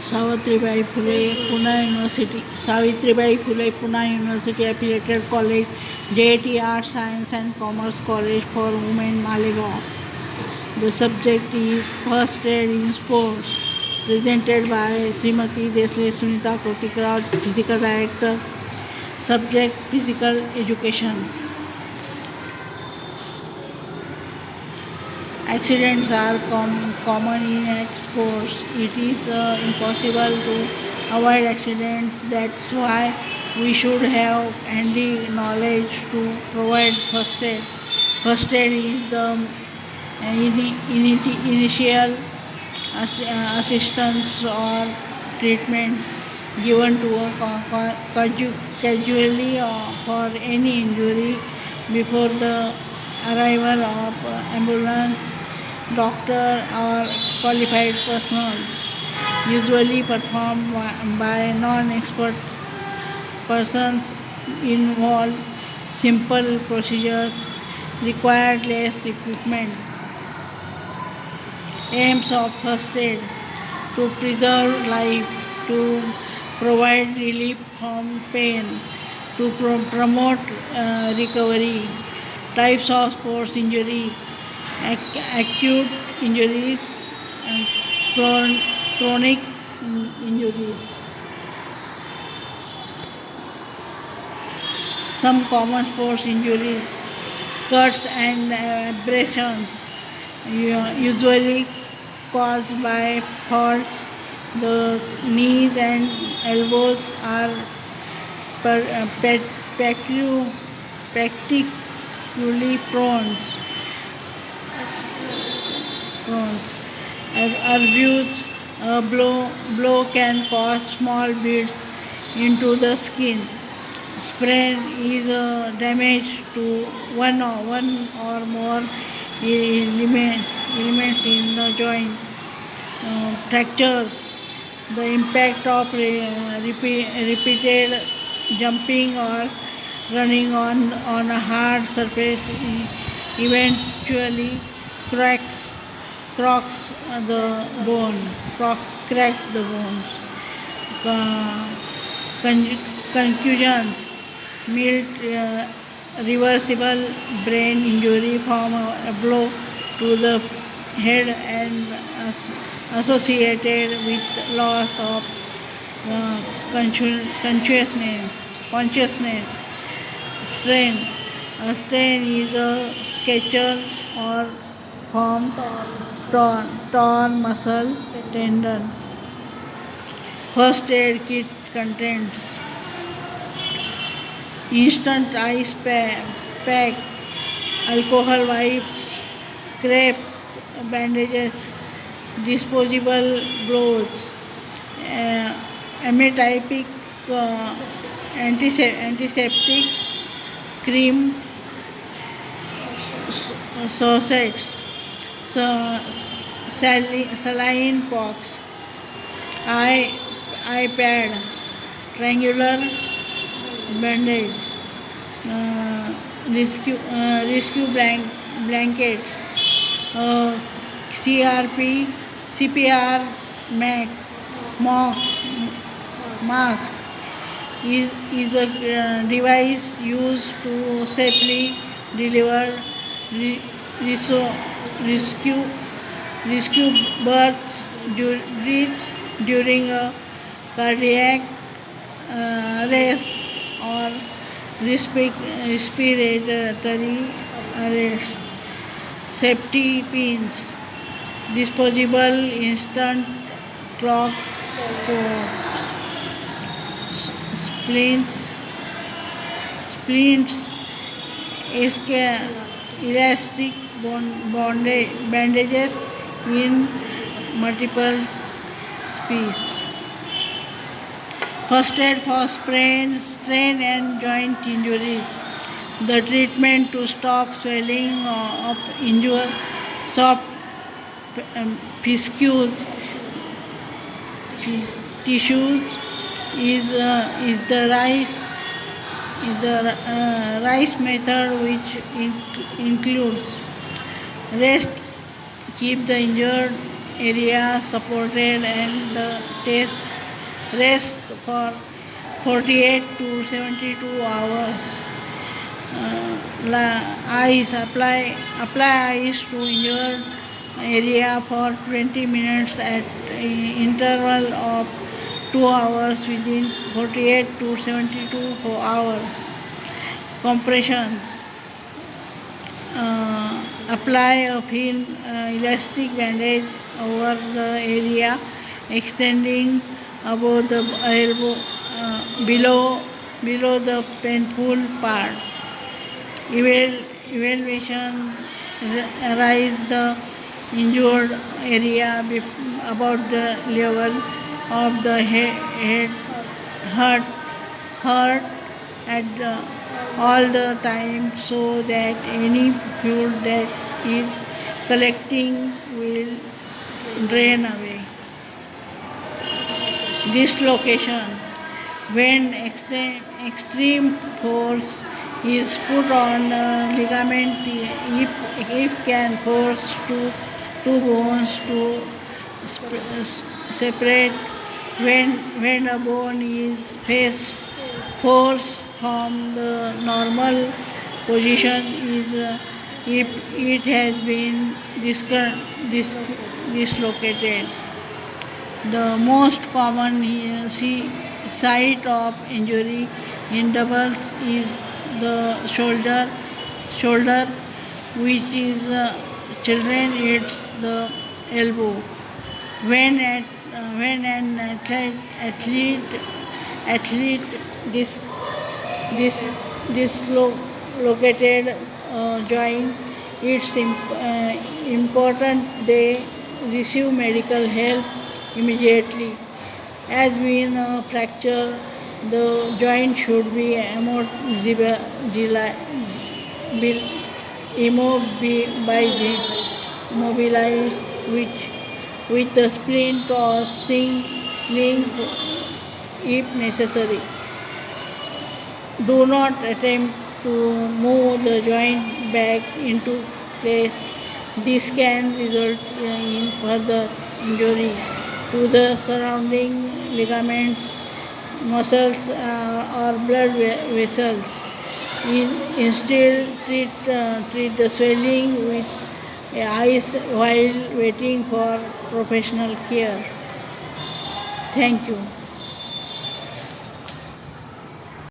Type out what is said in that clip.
Savitribai Phule Pune University Affiliated College, JIT Arts, Science and Commerce College for Women, Malegaon. The subject is First Aid in Sports, presented by Srimati Desle Sunita Kotikra, Physical Director. Subject Physical Education. Accidents are common in sports. It is impossible to avoid accidents. That's why we should have handy knowledge to provide first aid. First aid is the initial assistance or treatment given to a casualty for any injury before the arrival of ambulance, doctor or qualified personnel, usually performed by non-expert persons. Involve simple procedures, require less equipment. Aims of first aid: to preserve life, to provide relief from pain, to promote recovery. Types of sports injuries: acute injuries and chronic injuries. Some common sports injuries: cuts and abrasions, usually caused by falls. The knees and elbows are particularly prone. Abuse, a blow can cause small bleeds into the skin. Sprain is damage to one or more elements in the joint. Fractures, the impact of repeated jumping or running on a hard surface eventually cracks the bone, cracks the bones. Concussions, mild reversible brain injury from a blow to the head and associated with loss of consciousness. Strain, a strain is a scratch or formed torn muscle tendon. First aid kit contents: instant ice pack, alcohol wipes, crepe bandages, disposable gloves, amytypic antiseptic cream, saucets, saline box, iPad, triangular bandage, rescue blankets, CPR mask is a device used to safely deliver rescue births during a cardiac arrest or respiratory arrest. Safety pins, disposable instant clock splints, elastic bandages in multiple species. First aid for strain and joint injuries. The treatment to stop swelling of injured soft tissues is the rice method, which includes rest, keep the injured area supported and test rest for 48 to 72 hours. Ice apply ice to injured area for 20 minutes at interval of 2 hours within 48 to 72 hours. Compressions. Apply a thin elastic bandage over the area extending above the elbow, below the painful part. Evaluation. Raise the injured area about the level of the heart, heart at all the time so that any fluid that is collecting will drain away. Dislocation. When extreme force is put on a ligament, it can force two bones to separate. When a bone is force from the normal position is if it has been dislocated. The most common site of injury in doubles is the shoulder, which is children it's the elbow. When an athlete dis, dis, dislocated joint, it's important they receive medical help immediately. As in a fracture, the joint should be immobilized with a splint or sling if necessary. Do not attempt to move the joint back into place. This can result in further injury to the surrounding ligaments, muscles, or blood vessels. Instead, treat the swelling with ice while waiting for professional care. Thank you.